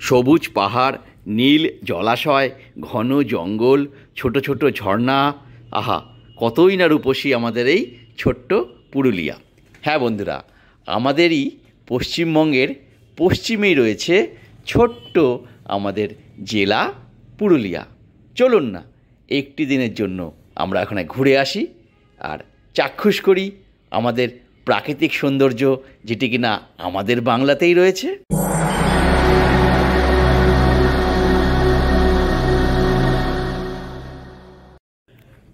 সবুজ পাহাড়, নীল জলাশয়, ঘন জঙ্গল, ছোট ছোট ঝর্ণা, আহা কতই না রূপসী আমাদের এই ছোট্ট পুরুলিয়া। হ্যাঁ বন্ধুরা, আমাদেরই পশ্চিমবঙ্গের পশ্চিমেই রয়েছে ছোট্ট আমাদের জেলা পুরুলিয়া। চলুন না একটি দিনের জন্য আমরা এখানে ঘুরে আসি আর চাক্ষুষ করি আমাদের প্রাকৃতিক সৌন্দর্য, যেটি কিনা আমাদের বাংলাতেই রয়েছে।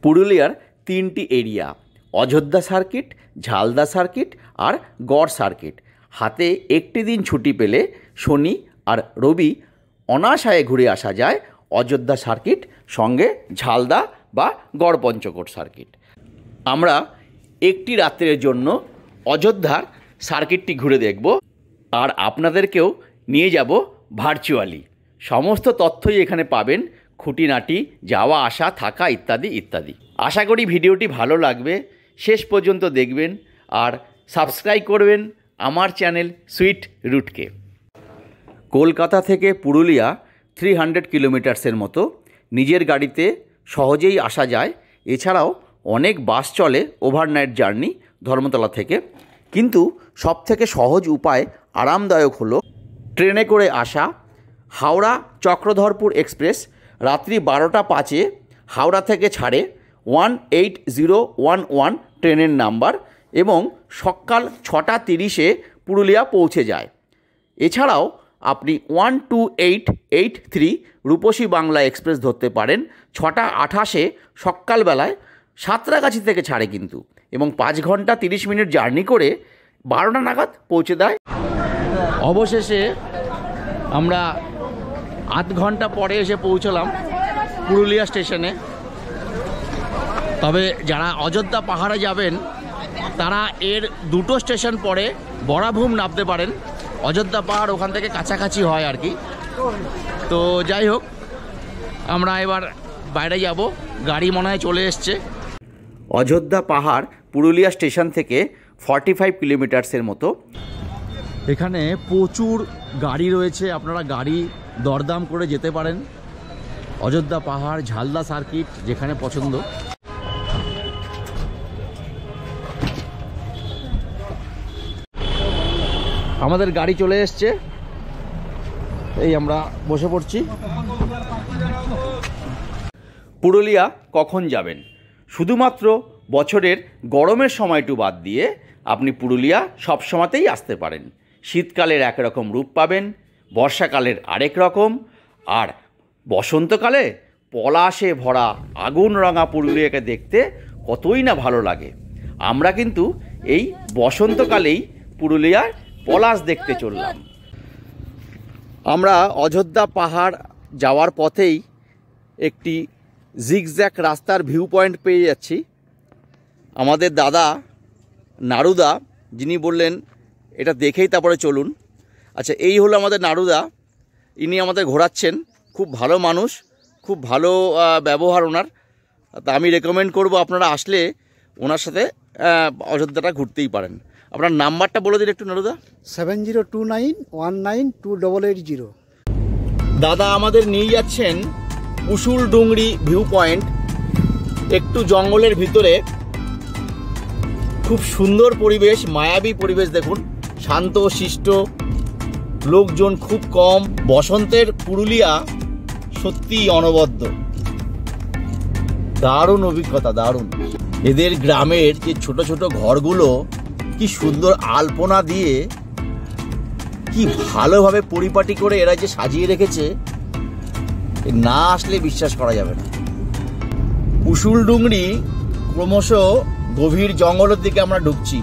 পুরুলিয়ার তিনটি area, Ayodhya circuit, Jhalda circuit আর গড় সার্কিট। হাতে একটি দিন ছুটি পেলে শনি আর রবি অনায়াসে ঘুরে আসা যায় অযোধ্যা সার্কিট, সঙ্গে ঝালদা বা গড় পঞ্চকোট সার্কিট। আমরা একটি রাত্রের জন্য অযোধ্যার সার্কিটটি ঘুরে দেখব আর আপনাদেরকেও নিয়ে যাব ভার্চুয়ালি। সমস্ত তথ্যই এখানে পাবেন, খুঁটিনাটি, যাওয়া আসা, থাকা ইত্যাদি ইত্যাদি। আশা করি ভিডিওটি ভালো লাগবে, শেষ পর্যন্ত দেখবেন আর সাবস্ক্রাইব করবেন আমার চ্যানেল সুইট রুটকে। কলকাতা থেকে পুরুলিয়া 300 কিলোমিটার্সের মতো নিজের গাড়িতে সহজেই আসা যায়। এছাড়াও অনেক বাস চলে ওভারনাইট জার্নি ধর্মতলা থেকে, কিন্তু সবথেকে সহজ উপায়, আরামদায়ক হলো ট্রেনে করে আসা। হাওড়া চক্রধরপুর এক্সপ্রেস রাত্রি 12টা 5-এ হাওড়া থেকে ছাড়ে, 18011 ট্রেনের নাম্বার, এবং সকাল 6টা 30-এ পুরুলিয়া পৌঁছে যায়। এছাড়াও আপনি 12883 রূপসী বাংলা এক্সপ্রেস ধরতে পারেন, 6টা 28-এ সকালবেলায় সাঁতরাগাছি থেকে ছাড়ে কিন্তু, এবং 5 ঘন্টা 30 মিনিট জার্নি করে 12টা নাগাদ পৌঁছে দেয়। অবশেষে আমরা আধ ঘন্টা পরে এসে পৌঁছলাম পুরুলিয়া স্টেশনে। তবে যারা অযোধ্যা পাহাড়ে যাবেন তারা এর 2টো স্টেশন পরে বরাভূম নামতে পারেন। অযোধ্যা পাহাড় ওখান থেকে কাছাকাছি হয় আর কি। তো যাই হোক, আমরা এবার বাইরে যাব, গাড়ি মনে হয় চলে এসছে। অযোধ্যা পাহাড় পুরুলিয়া স্টেশন থেকে 45 কিলোমিটার্সের মতো। এখানে প্রচুর গাড়ি রয়েছে, আপনারা গাড়ি দরদাম করে যেতে পারেন। অযোধ্যা পাহাড়, ঝালদা সার্কিট, যেখানে পছন্দ। আমাদের গাড়ি চলে এসছে, এই আমরা বসে পড়ছি। পুরুলিয়া কখন যাবেন? শুধুমাত্র বছরের গরমের সময়টু বাদ দিয়ে আপনি পুরুলিয়া সব সময়তেই আসতে পারেন। শীতকালের একরকম রূপ পাবেন, বর্ষাকালের আরেক রকম, আর বসন্তকালে পলাশে ভরা আগুন রঙা পুরুলিয়াকে দেখতে কতই না ভালো লাগে। আমরা কিন্তু এই বসন্তকালেই পুরুলিয়ার পলাশ দেখতে চললাম। আমরা অযোধ্যা পাহাড় যাওয়ার পথেই একটি জিগজ্যাগ রাস্তার ভিউ পয়েন্ট পেয়ে যাচ্ছি। আমাদের দাদা নারুদা, যিনি বললেন এটা দেখেই তারপরে চলুন। আচ্ছা, এই হলো আমাদের নারুদা, ইনি আমাদের ঘোরাচ্ছেন। খুব ভালো মানুষ, খুব ভালো ব্যবহার ওনার। তা আমি রেকমেন্ড করব আপনারা আসলে ওনার সাথে অযোধ্যাটা ঘুরতেই পারেন। আপনার নাম্বারটা বলে দিন একটু নারুদা। 7029192880। দাদা আমাদের নিয়ে যাচ্ছেন উসুলডুংরি ভিউ পয়েন্ট, একটু জঙ্গলের ভিতরে। খুব সুন্দর পরিবেশ, মায়াবী পরিবেশ। দেখুন, শান্ত শিষ্ট, লোকজন খুব কম। বসন্তের পুরুলিয়া সত্যিই অনবদ্য। দারুণ অভিজ্ঞতা, দারুণ। এদের গ্রামের যে ছোট ছোট ঘরগুলো কি সুন্দর আলপনা দিয়ে কি ভালোভাবে পরিপাটি করে এরা যে সাজিয়ে রেখেছে, না আসলে বিশ্বাস করা যাবে না। উসুলডুংরি ক্রমশ গভীর জঙ্গলের দিকে আমরা ঢুকছি।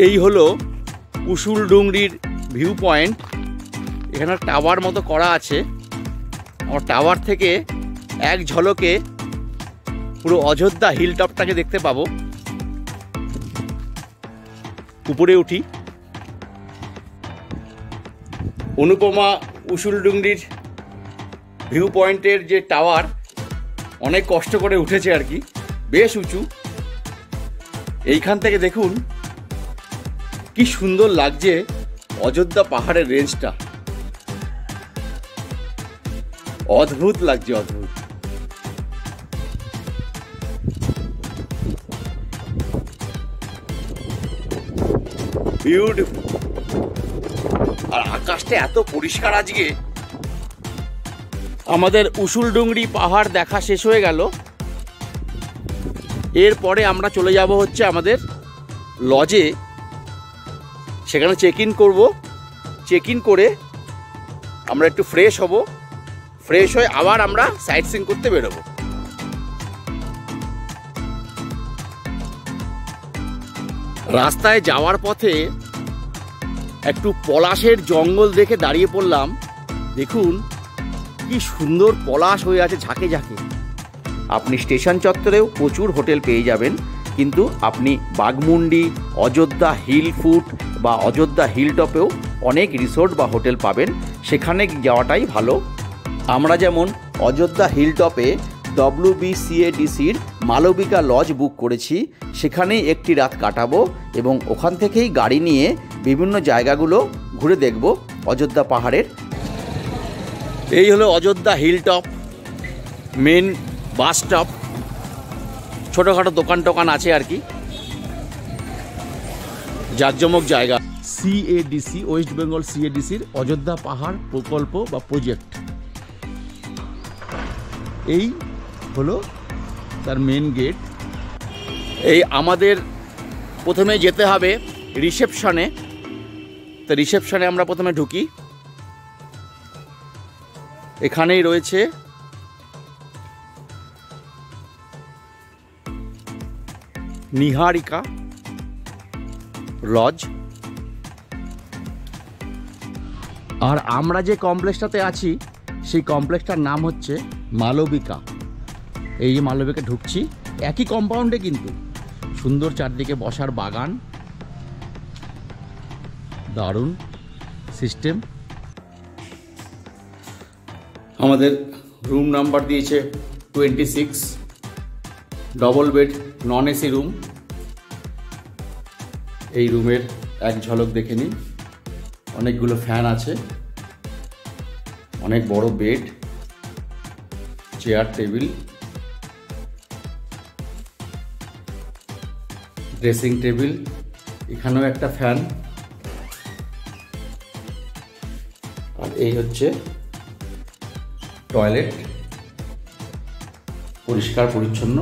এই হলো উসুলডুংরির ভিউ পয়েন্ট। এখানে টাওয়ার মতো করা আছে। আমার টাওয়ার থেকে এক ঝলকে পুরো অযোধ্যা হিল টপটাকে দেখতে পাবো। উপরে উঠি। অনুপমা উসুলডুংরির ভিউ পয়েন্টের যে টাওয়ার, অনেক কষ্ট করে উঠেছে আর কি, বেশ উঁচু। এইখান থেকে দেখুন কি সুন্দর লাগছে অযোধ্যা পাহাড়ের রেঞ্জটা, অদ্ভুত লাগছে, অদ্ভুত। বিউটিফুল। আর আকাশটা এত পরিষ্কার আজকে। আমাদের উসুলডুংরি পাহাড় দেখা শেষ হয়ে গেল। এরপরে আমরা চলে যাব হচ্ছে আমাদের লজে, সেখানে চেক ইন করবো। চেক ইন করে আমরা একটু ফ্রেশ হব, ফ্রেশ হয়ে আবার আমরা সাইট সিইং করতে বেরোবো। রাস্তায় যাওয়ার পথে একটু পলাশের জঙ্গল দেখে দাঁড়িয়ে পড়লাম। দেখুন কি সুন্দর পলাশ হয়ে আছে ঝাঁকে ঝাঁকে। আপনি স্টেশন চত্বরেও প্রচুর হোটেল পেয়ে যাবেন, কিন্তু আপনি বাঘমুন্ডি, অযোধ্যা হিল ফুট বা অযোধ্যা হিল টপেও অনেক রিসোর্ট বা হোটেল পাবেন, সেখানে যাওয়াটাই ভালো। আমরা যেমন অযোধ্যা হিল টপে WBCADCর মালবিকা লজ বুক করেছি, সেখানেই একটি রাত কাটাবো এবং ওখান থেকেই গাড়ি নিয়ে বিভিন্ন জায়গাগুলো ঘুরে দেখব অযোধ্যা পাহাড়ের। এই হলো Ayodhya hill top, main bus stop. ছোটোখাটো দোকান টোকান আছে আর কি, জাঁকজমক জায়গা। CADC, ওয়েস্ট বেঙ্গল CADCর অযোধ্যা পাহাড় প্রকল্প বা প্রজেক্ট। এই হলো তার মেন গেট। এই আমাদের প্রথমে যেতে হবে রিসেপশনে। তো রিসেপশনে আমরা প্রথমে ঢুকি। এখানেই রয়েছে নিহারিকা লজ। আর আমরা যে কমপ্লেক্সটাতে আছি সেই কমপ্লেক্সটার নাম হচ্ছে মালবিকা। এই যে মালবিকা ঢুকছি, একই কম্পাউন্ডে কিন্তু সুন্দর চারদিকে বসার বাগান, দারুণ সিস্টেম। আমাদের রুম নাম্বার দিয়েছে 26, double bed, non AC room. এই রুমের এক ঝলক দেখে নিন। অনেকগুলো ফ্যান আছে, অনেক বড় bed, chair table, dressing table, এখানেও একটা ফ্যান। আর এই হচ্ছে টয়লেট, পরিষ্কার পরিচ্ছন্ন,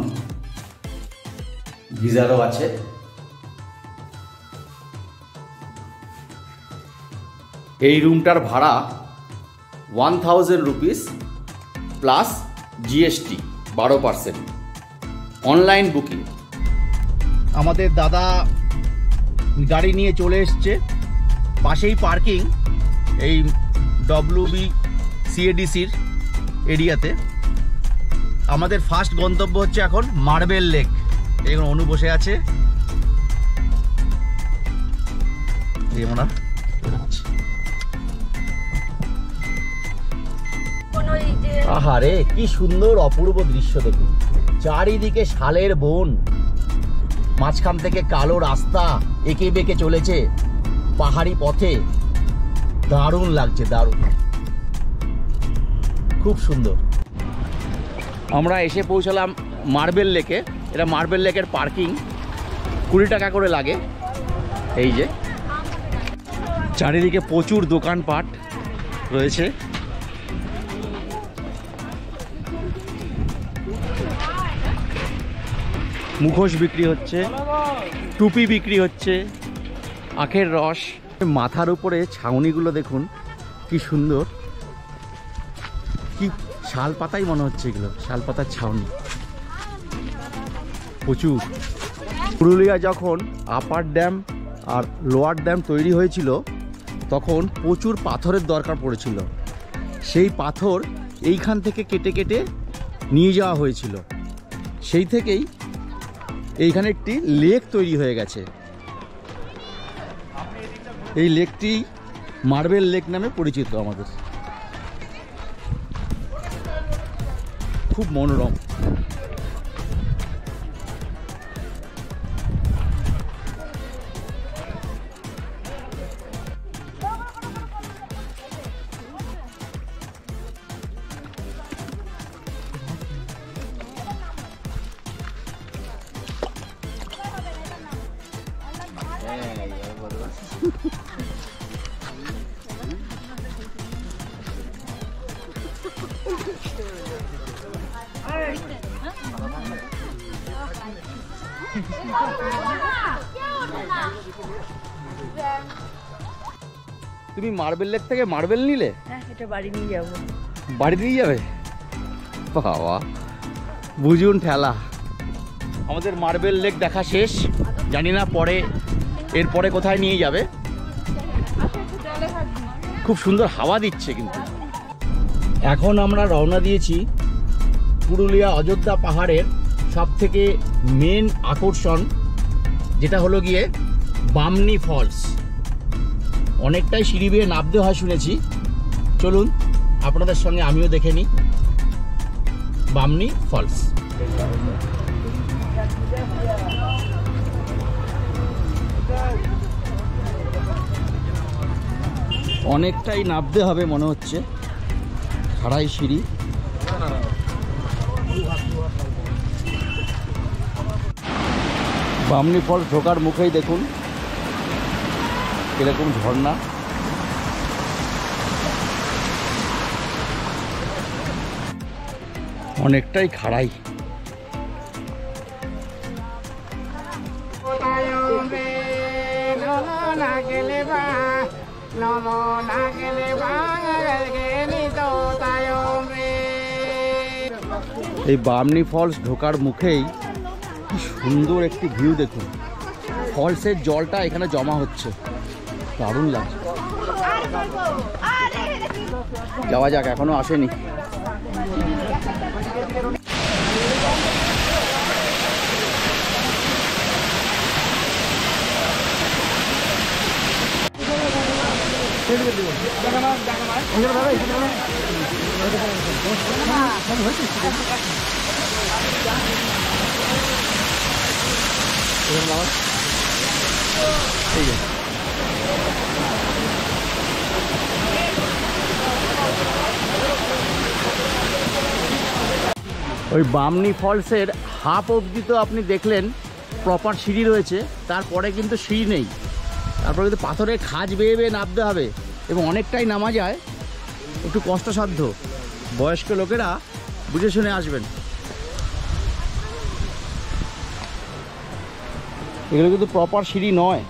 গিজারও আছে। এই রুমটার ভাড়া 1000 rupees plus GST 12%, online booking. আমাদের দাদা গাড়ি নিয়ে চলে এসছে, পাশেই পার্কিং এই WBCADCর এরিয়াতে। আমাদের ফার্স্ট গন্তব্য হচ্ছে এখন মার্বেল লেক। এখন অনু বসে আছে, আমরা আহারে কি সুন্দর অপূর্ব দৃশ্য দেখুন। চারিদিকে শালের বন, মাঝখান থেকে কালো রাস্তা এঁকে বেঁকে চলেছে পাহাড়ি পথে। দারুণ লাগছে, দারুণ, খুব সুন্দর। আমরা এসে পৌঁছালাম মার্বেল লেকে। এটা মার্বেল লেকের পার্কিং, 20 টাকা করে লাগে। এই যে চারিদিকে প্রচুর দোকানপাট রয়েছে। মুখোশ বিক্রি হচ্ছে, টুপি বিক্রি হচ্ছে, আখের রস। মাথার উপরে ছাউনিগুলো দেখুন কি সুন্দর, কি শাল পাতাই মনে হচ্ছে, এগুলো শাল পাতার ছাউনি প্রচুর। পুরুলিয়া যখন আপার ড্যাম আর লোয়ার ড্যাম তৈরি হয়েছিল তখন প্রচুর পাথরের দরকার পড়েছিল। সেই পাথর এইখান থেকে কেটে কেটে নিয়ে যাওয়া হয়েছিল। সেই থেকেই এইখানে একটি লেক তৈরি হয়ে গেছে। এই লেকটি মার্বেল লেক নামে পরিচিত আমাদের। খুব মনোরম। তুমি মার্বেল লেক থেকে মার্বেল নিলে? হ্যাঁ, এটা বাড়ি নিয়ে যাবো। বাড়ি নিয়ে যাবে? বাবা বুঝুন ঠেলা। আমাদের মার্বেল লেক দেখা শেষ, জানি না পরে এরপরে কোথায় নিয়ে যাবে। খুব সুন্দর হাওয়া দিচ্ছে কিন্তু। এখন আমরা রওনা দিয়েছি পুরুলিয়া অযোধ্যা পাহাড়ের সবথেকে মেন আকর্ষণ, যেটা হলো গিয়ে বামনি ফলস। অনেকটাই সিঁড়ি বেয়ে নামতে হয় শুনেছি, চলুন আপনাদের সঙ্গে আমিও দেখে নিই বামনি ফলস। অনেকটাই নামতে হবে মনে হচ্ছে, খাড়াই সিঁড়ি। বামনি ফলস ঢোকার মুখেই দেখুন এরকম ঝর্ণা। অনেকটাই খাড়াই। এই বামনি ফলস ঢোকার মুখেই কি সুন্দর একটি ভিউ দেখুন। ফলসের জলটা এখানে জমা হচ্ছে, দারুণ লাগছে। যাওয়া যাক, এখনো আসেনি। ওই বামনি ফলসের হাফ অবধি তো আপনি দেখলেন প্রপার সিঁড়ি রয়েছে, তারপরে কিন্তু সিঁড়ি নেই। তারপরে কিন্তু পাথরের খাঁজ বেয়ে বেয়ে নামতে হবে এবং অনেকটাই নামা যায়, একটু কষ্টসাধ্য। বয়স্ক লোকেরা বুঝে শুনে আসবেন। এগুলো কিন্তু প্রপার সিঁড়ি নয়।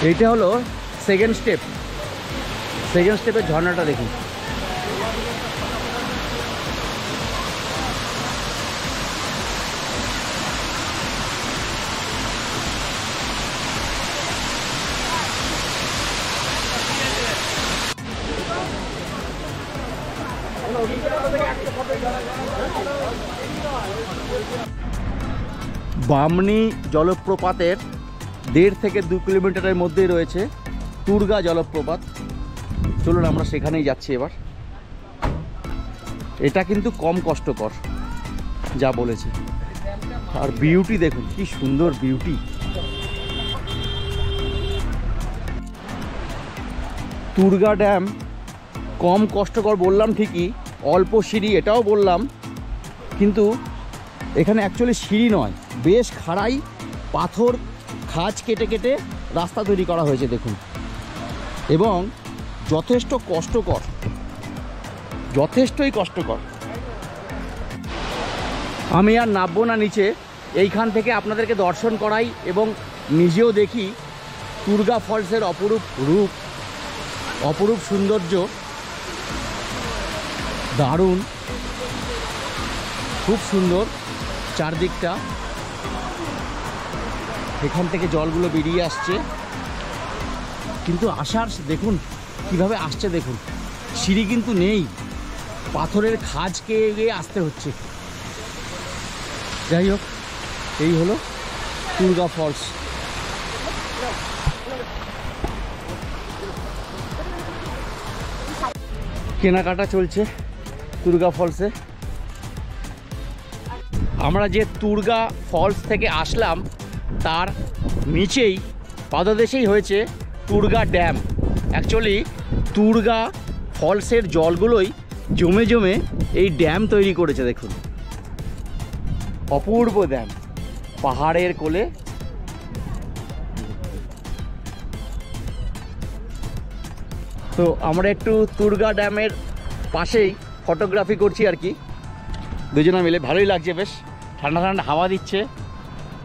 এইটা হলো সেকেন্ড স্টেপ। সেকেন্ড স্টেপের ঝর্ণাটা দেখুন। বামনি জলপ্রপাতের 1.5 থেকে 2 কিলোমিটারের মধ্যেই রয়েছে তুর্গা জলপ্রপাত। চলুন আমরা সেখানেই যাচ্ছি এবার। এটা কিন্তু কম কষ্টকর যা বলেছি। আর বিউটি দেখুন, কি সুন্দর বিউটি। তুর্গা ড্যাম কম কষ্টকর বললাম ঠিকই, অল্প সিঁড়ি এটাও বললাম, কিন্তু এখানে অ্যাকচুয়ালি সিঁড়ি নয়, বেশ খাড়াই পাথর খাঁজ কেটে কেটে রাস্তা তৈরি করা হয়েছে দেখুন। এবং যথেষ্ট কষ্টকর, যথেষ্টই কষ্টকর। আমি আর নামবো না নিচে, এইখান থেকে আপনাদেরকে দর্শন করাই এবং নিজেও দেখি তুর্গা ফলসের অপরূপ রূপ, অপরূপ সৌন্দর্য। দারুণ, খুব সুন্দর চারদিকটা। এখান থেকে জলগুলো বেরিয়ে আসছে, কিন্তু আসার দেখুন কিভাবে আসছে দেখুন। সিঁড়ি কিন্তু নেই, পাথরের খাঁজকে গিয়ে আসতে হচ্ছে। যাই হোক, এই হলো তুর্গা ফলস। কেনাকাটা চলছে তুর্গা ফলসে। আমরা যে তুর্গা ফলস থেকে আসলাম তার নিচেই পাদদেশেই হয়েছে তুর্গা ড্যাম। অ্যাকচুয়ালি তুর্গা ফলসের জলগুলোই জমে জমে এই ড্যাম তৈরি করেছে দেখুন। অপূর্ব ড্যাম, পাহাড়ের কোলে তো আমরা একটু তুরগা ড্যামের পাশেই ফটোগ্রাফি করছি আর কি, দুজনে মিলে। ভালোই লাগছে, বেশ ঠান্ডা ঠান্ডা হাওয়া দিচ্ছে,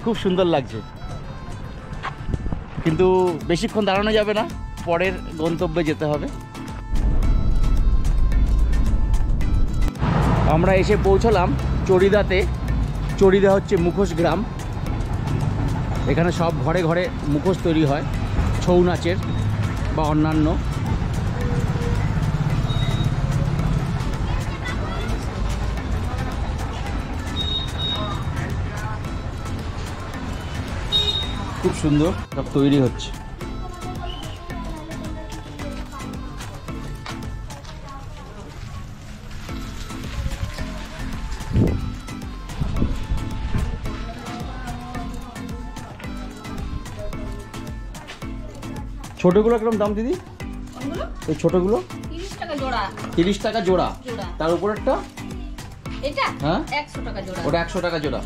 খুব সুন্দর লাগছে। কিন্তু বেশিক্ষণ দাঁড়ানো যাবে না, পরের গন্তব্যে যেতে হবে। আমরা এসে পৌঁছলাম চড়িদাতে। চড়িদা হচ্ছে মুখোশ গ্রাম। এখানে সব ঘরে ঘরে মুখোশ তৈরি হয়, ছৌ নাচের বা অন্যান্য। খুব সুন্দর সব তৈরি হচ্ছে। ছোটগুলো কিরকম দাম দিদি? এই ছোটগুলো 30 টাকা জোড়া। 30 টাকা জোড়া। তার উপরেরটা এটা হ্যাঁ 100 টাকা জোড়া। ওটা 100 টাকা জোড়া।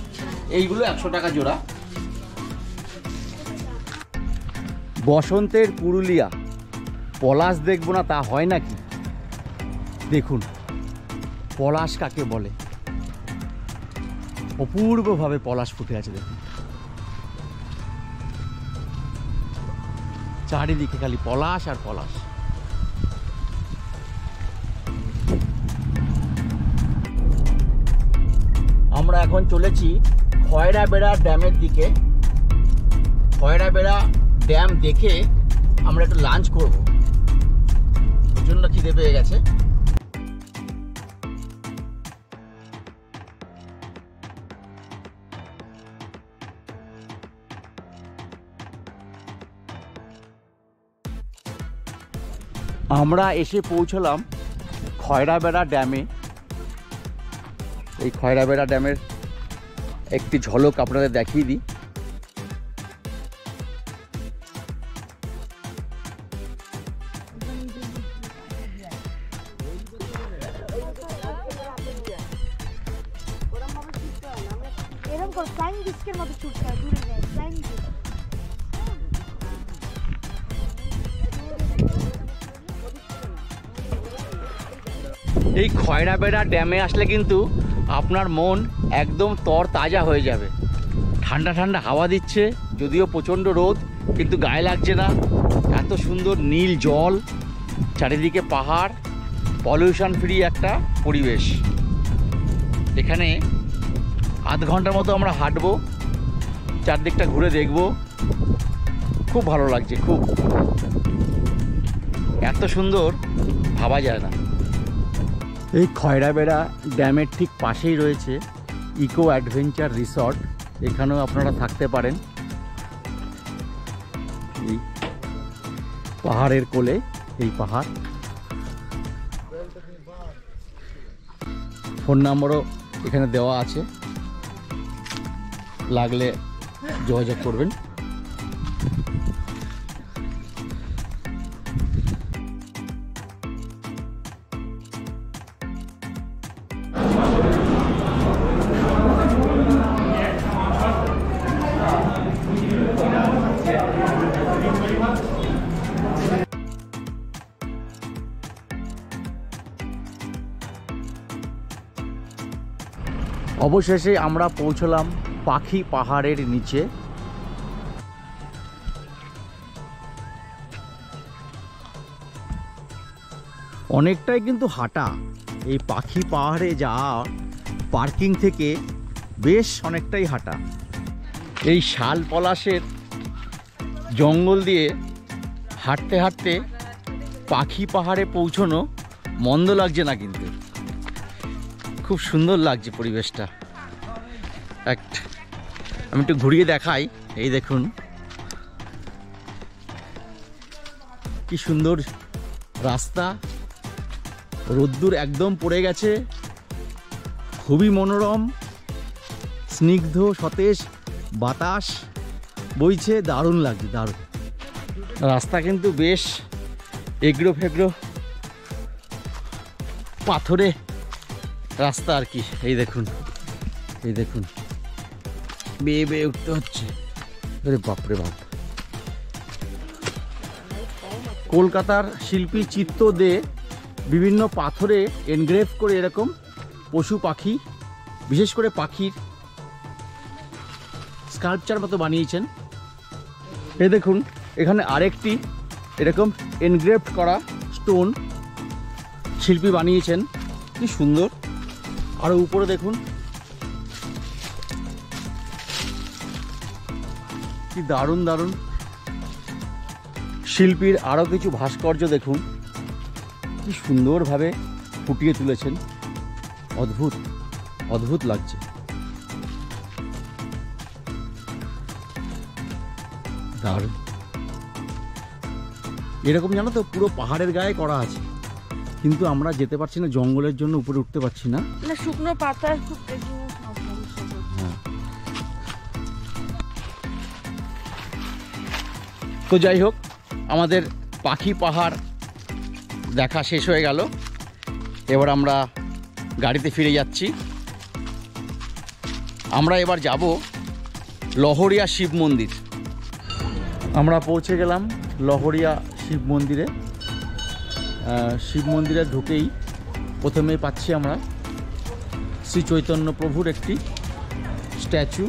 এইগুলো 100 টাকা জোড়া। বসন্তের পুরুলিয়া, পলাশ দেখবো না তা হয় নাকি? দেখুন পলাশ কাকে বলে, অপূর্বভাবে পলাশ ফুটে আছে। দেখুন চারিদিকে খালি পলাশ আর পলাশ। আমরা এখন চলেছি খয়রাবেড়া ড্যামের দিকে। খয়রাবেড়া ড্যাম দেখে আমরা একটু লাঞ্চ করব, প্রচণ্ড খিদে পেয়ে গেছে। আমরা এসে পৌঁছলাম খয়রাবেড়া ড্যামে। এই খয়রাবেড়া ড্যামের একটি ঝলক আপনাদের দেখিয়ে দিই। এই খয়রাবেড়া ড্যামে আসলে কিন্তু আপনার মন একদম তরতাজা হয়ে যাবে। ঠান্ডা ঠান্ডা হাওয়া দিচ্ছে, যদিও প্রচণ্ড রোদ, কিন্তু গায়ে লাগছে না। এত সুন্দর নীল জল, চারিদিকে পাহাড়, পলিউশন ফ্রি একটা পরিবেশ। এখানে আধ ঘন্টার মতো আমরা হাঁটবো, চারদিকটা ঘুরে দেখব। খুব ভালো লাগছে, খুব। এত সুন্দর ভাবা যায় না। এই খয়রাবেড়া ড্যামের ঠিক পাশেই রয়েছে ইকো অ্যাডভেঞ্চার রিসর্ট। এখানেও আপনারা থাকতে পারেন। এই পাহাড়ের কোলে, এই পাহাড়। ফোন নাম্বারও এখানে দেওয়া আছে, লাগলে যোগাযোগ করবেন। অবশেষে আমরা পৌঁছলাম পাখি পাহাড়ের নিচে। অনেকটাই কিন্তু হাঁটা। এই পাখি পাহাড়ে যাওয়া পার্কিং থেকে বেশ অনেকটাই হাঁটা। এই শাল পলাশের জঙ্গল দিয়ে হাঁটতে হাঁটতে পাখি পাহাড়ে পৌঁছানো মন্দ লাগছে না, কিন্তু খুব সুন্দর লাগছে পরিবেশটা। আমি একটু ঘুরিয়ে দেখাই। এই দেখুন কি সুন্দর রাস্তা, রোদ্দুর একদম পড়ে গেছে, খুবই মনোরম, স্নিগ্ধ সতেজ বাতাস বইছে, দারুণ লাগছে, দারুণ। রাস্তা কিন্তু বেশ এগড়ো ফেগড়ো পাথরে রাস্তা আর কি। এই দেখুন, এই দেখুন, বেয়ে বেয়ে উঠতে হচ্ছে। আরে বাপরে বাপ। কলকাতার শিল্পী চিত্র দে বিভিন্ন পাথরে এনগ্রেভ করে এরকম পশু পাখি, বিশেষ করে পাখির স্কাল্পচার মতো বানিয়েছেন। এই দেখুন এখানে আরেকটি এরকম এনগ্রেভ করা স্টোন শিল্পী বানিয়েছেন, কি সুন্দর। আর উপরে দেখুন কি দারুণ দারুণ শিল্পীর আরও কিছু ভাস্কর্য দেখুন, কি সুন্দরভাবে ফুটিয়ে তুলেছেন। অদ্ভুত অদ্ভুত লাগছে। দারুণ। এরকম জানো তো পুরো পাহাড়ের গায়ে করা আছে, কিন্তু আমরা যেতে পারছি না, জঙ্গলের জন্য উপরে উঠতে পারছি না। শুকনো পাতা তো যাই হোক, আমাদের পাখি পাহাড় দেখা শেষ হয়ে গেল। এবার আমরা গাড়িতে ফিরে যাচ্ছি। আমরা এবার যাব লহরিয়া শিব মন্দির। আমরা পৌঁছে গেলাম লহরিয়া শিব মন্দিরে। শিব মন্দিরে ঢুকেই প্রথমেই পাচ্ছি আমরা শ্রী চৈতন্য প্রভুর একটি স্ট্যাচু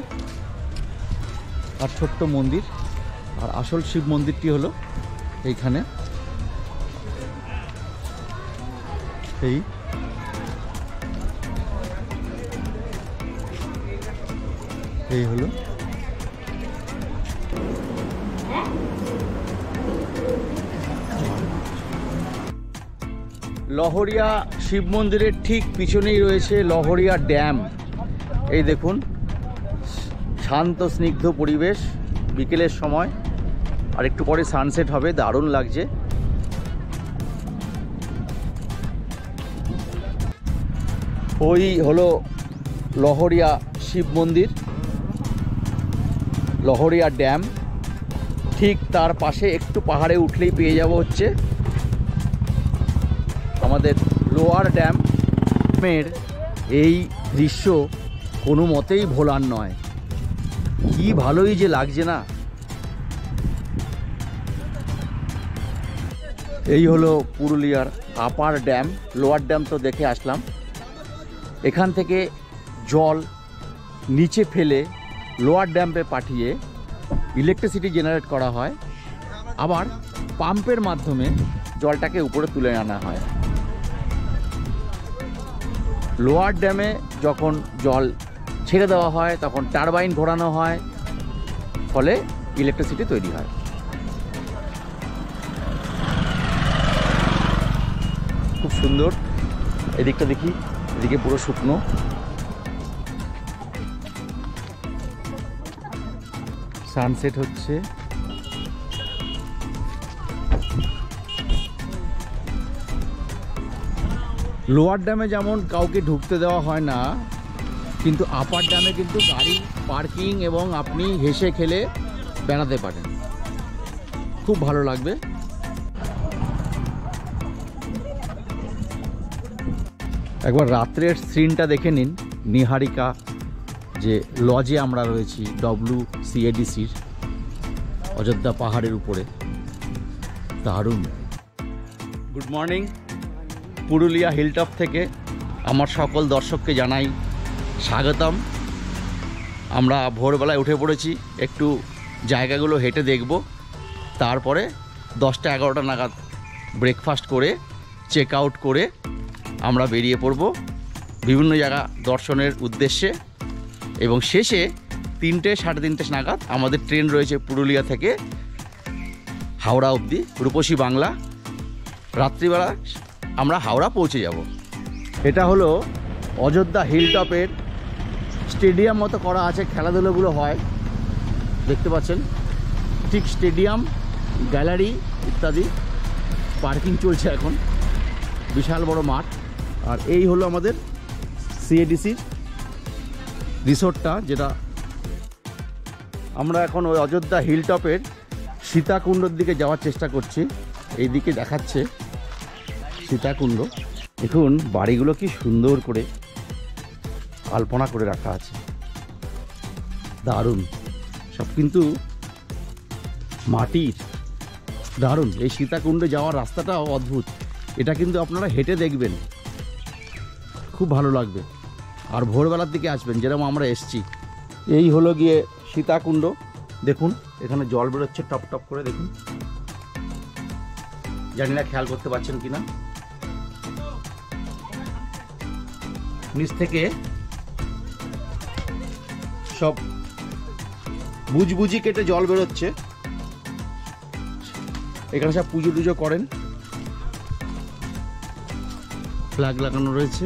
আর ছোট্ট মন্দির। আর আসল শিব মন্দিরটি হলো এইখানে, এই হলো। লহরিয়া শিব মন্দিরের ঠিক পিছনেই রয়েছে লহরিয়া ড্যাম। এই দেখুন শান্ত স্নিগ্ধ পরিবেশ বিকেলের সময়, আর একটু পরে সানসেট হবে, দারুণ লাগছে। ওই হলো লহরিয়া শিব মন্দির, লহরিয়া ড্যাম। ঠিক তার পাশে একটু পাহাড়ে উঠলেই পেয়ে যাব হচ্ছে আমাদের লোয়ার ড্যামের এই দৃশ্য কোনো মতেই ভোলার নয়। কি ভালোই যে লাগছে না। এই হলো পুরুলিয়ার আপার ড্যাম। লোয়ার ড্যাম তো দেখে আসলাম। এখান থেকে জল নিচে ফেলে লোয়ার ড্যামে পাঠিয়ে ইলেকট্রিসিটি জেনারেট করা হয়, আবার পাম্পের মাধ্যমে জলটাকে উপরে তুলে আনা হয়। লোয়ার ড্যামে যখন জল ছেড়ে দেওয়া হয় তখন টারবাইন ঘোরানো হয়, ফলে ইলেকট্রিসিটি তৈরি হয়। খুব সুন্দর। এদিকটা দেখি, এদিকে পুরো শুকনো। সানসেট হচ্ছে। লোয়ার ড্যামে যেমন কাউকে ঢুকতে দেওয়া হয় না, কিন্তু আপার ড্যামে কিন্তু গাড়ি পার্কিং এবং আপনি হেসে খেলে বেড়াতে পারেন। খুব ভালো লাগবে। একবার রাত্রের সিনটা দেখে নিন। নিহারিকা যে লজে আমরা রয়েছি WCADCর অযোধ্যা পাহাড়ের উপরে, দারুণ। Good morning. পুরুলিয়া হিলটপ থেকে আমার সকল দর্শককে জানাই স্বাগতম। আমরা ভোরবেলায় উঠে পড়েছি, একটু জায়গাগুলো হেঁটে দেখব, তারপরে 10টা-11টা নাগাদ ব্রেকফাস্ট করে চেক আউট করে আমরা বেরিয়ে পড়ব বিভিন্ন জায়গা দর্শনের উদ্দেশ্যে। এবং শেষে 3টে-3:30 নাগাদ আমাদের ট্রেন রয়েছে পুরুলিয়া থেকে হাওড়া অবধি, রূপসী বাংলা। রাত্রিবেলা আমরা হাওড়া পৌঁছে যাব। এটা হলো অযোধ্যা হিলটপের স্টেডিয়াম মতো করা আছে, খেলাধুলোগুলো হয়, দেখতে পাচ্ছেন। ঠিক স্টেডিয়াম, গ্যালারি ইত্যাদি, পার্কিং চলছে এখন, বিশাল বড় মাঠ। আর এই হলো আমাদের CADCর রিসোর্টটা, যেটা আমরা এখন ওই অযোধ্যা হিলটপের সীতাকুণ্ডর দিকে যাওয়ার চেষ্টা করছি। এই দিকে দেখাচ্ছে সীতাকুণ্ড। দেখুন বাড়িগুলো কি সুন্দর করে আলপনা করে রাখা আছে, দারুণ। সব কিন্তু মাটির, দারুণ। এই সীতাকুণ্ডে যাওয়ার রাস্তাটাও অদ্ভুত। এটা কিন্তু আপনারা হেঁটে দেখবেন, খুব ভালো লাগবে। আর ভোরবেলার দিকে আসবেন, যেরকম আমরা এসছি। এই হলো গিয়ে সীতাকুণ্ড। দেখুন এখানে জল বেরোচ্ছে টপ টপ করে, দেখুন। জানি না খেয়াল করতে পারছেন কিনা, নিচ থেকে সব বুঝবুঝি কেটে জল বেরোচ্ছে। এখানে সব পুজো টুজো করেন, ফ্ল্যাগ লাগানো রয়েছে।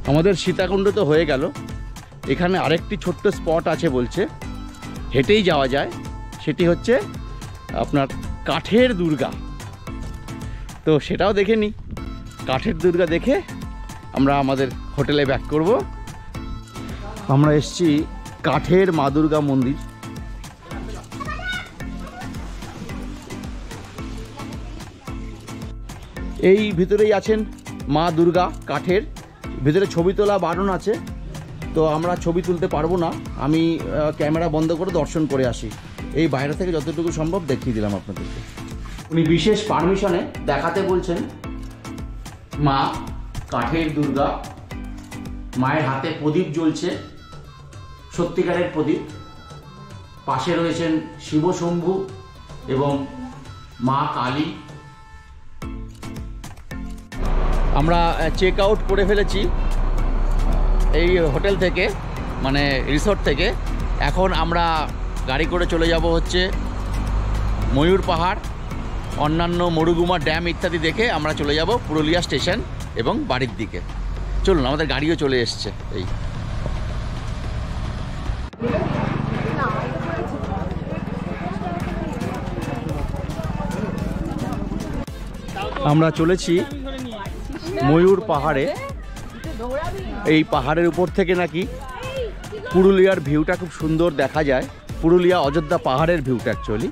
আমাদের সীতাকুণ্ড তো হয়ে গেল। এখানে আরেকটি ছোট্ট স্পট আছে বলছে, হেঁটেই যাওয়া যায়। সেটি হচ্ছে আপনার কাঠের দুর্গা। তো সেটাও দেখে নিই। কাঠের দুর্গা দেখে আমরা আমাদের হোটেলে ব্যাক করব। আমরা এসছি কাঠের মা দুর্গা মন্দির। এই ভিতরেই আছেন মা দুর্গা কাঠের। ভিতরে ছবি তোলা বারণ আছে, তো আমরা ছবি তুলতে পারবো না। আমি ক্যামেরা বন্ধ করে দর্শন করে আসি। এই বাইরে থেকে যতটুকু সম্ভব দেখিয়ে দিলাম আপনাদেরকে। উনি বিশেষ পারমিশনে দেখাতে বলছেন মা কাঠের দুর্গা। মায়ের হাতে প্রদীপ জ্বলছে, সত্যিকারের প্রদীপ। পাশে রয়েছেন শিব শম্ভু এবং মা কালী। আমরা চেক আউট করে ফেলেছি এই হোটেল থেকে, মানে রিসোর্ট থেকে। এখন আমরা গাড়ি করে চলে যাব হচ্ছে ময়ূর পাহাড়, অন্যান্য মরুগুমা ড্যাম ইত্যাদি দেখে আমরা চলে যাব পুরুলিয়া স্টেশন এবং বাড়ির দিকে। চলুন, আমাদের গাড়িও চলে এসছে। এই আমরা চলেছি ময়ূর পাহাড়ে। এই পাহাড়ের উপর থেকে নাকি পুরুলিয়ার ভিউটা খুব সুন্দর দেখা যায়। পুরুলিয়া অযোধ্যা পাহাড়ের ভিউটা অ্যাকচুয়ালি।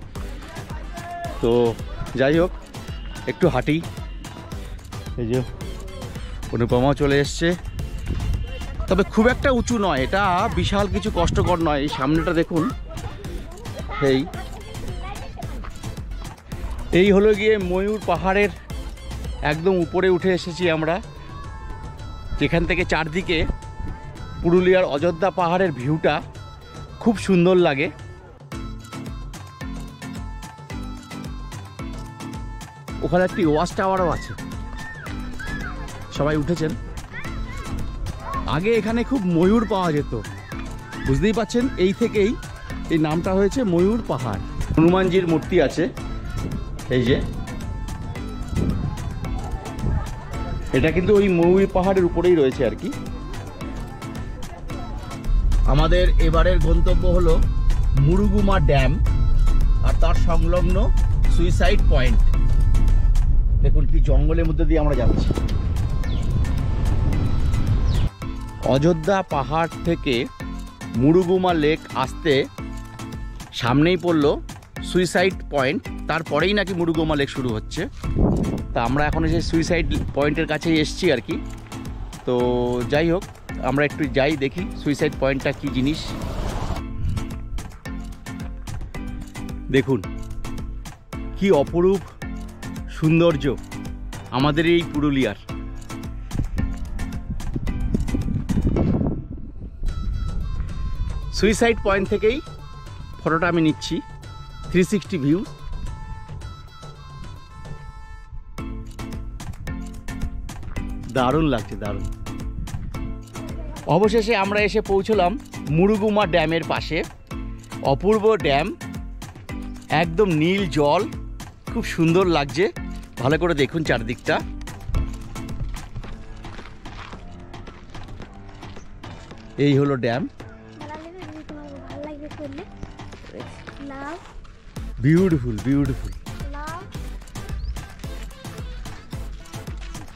তো যাই হোক, একটু হাঁটি। এই যে অনুপমাও চলে এসছে। তবে খুব একটা উঁচু নয়, এটা বিশাল কিছু কষ্টকর নয়। এই সামনেটা দেখুন। এই হলো গিয়ে ময়ূর পাহাড়ের একদম উপরে উঠে এসেছি আমরা, যেখান থেকে চারদিকে পুরুলিয়ার অযোধ্যা পাহাড়ের ভিউটা খুব সুন্দর লাগে। ওখানে একটি ওয়াচ টাওয়ারও আছে, সবাই উঠেছেন। আগে এখানে খুব ময়ূর পাওয়া যেত, বুঝতেই পাচ্ছেন। এই থেকেই এই নামটা হয়েছে ময়ূর পাহাড়। হনুমানজির মূর্তি আছে, এই যে। এটা কিন্তু ওই ময়ূর পাহাড়ের উপরেই রয়েছে আর কি। আমাদের এবারের গন্তব্য হলো মুরুগুমা ড্যাম আর তার সংলগ্ন সুইসাইড পয়েন্ট। দেখুন কি জঙ্গলের মধ্যে দিয়ে আমরা যাচ্ছি। অযোধ্যা পাহাড় থেকে মুরুগুমা লেক আসতে সামনেই পড়লো সুইসাইড পয়েন্ট, তারপরেই নাকি মুরুগুমা লেক শুরু হচ্ছে। তা আমরা এখন সেই সুইসাইড পয়েন্টের কাছেই এসছি আর কি। তো যাই হোক, আমরা একটু যাই দেখি সুইসাইড পয়েন্টটা কি জিনিস। দেখুন কি অপরূপ সৌন্দর্য আমাদের এই পুরুলিয়ার। সুইসাইড পয়েন্ট থেকেই ফটোটা আমি নিচ্ছি, 360 ভিউ। দারুণ লাগছে, দারুণ। অবশেষে আমরা এসে পৌঁছলাম মুরুগুমা ড্যামের পাশে। অপূর্ব ড্যাম, একদম নীল জল, খুব সুন্দর লাগছে। ভালো করে দেখুন চারদিকটা। এই হলো ড্যাম। Beautiful beautiful.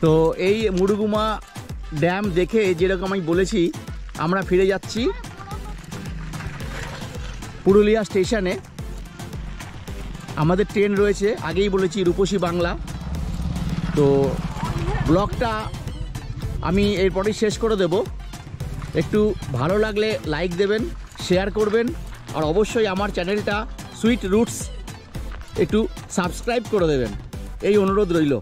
তো এই মুরুগুমা ড্যাম দেখে যেরকম আমি বলেছি, আমরা ফিরে যাচ্ছি পুরুলিয়া স্টেশনে। আমাদের ট্রেন রয়েছে, আগেই বলেছি, রূপসী বাংলা। তো ব্লগটা আমি এরপরেই শেষ করে দেব। একটু ভালো লাগলে লাইক দেবেন, শেয়ার করবেন, আর অবশ্যই আমার চ্যানেলটা সুইট রুটস একটু সাবস্ক্রাইব করে দেবেন, এই অনুরোধ রইল।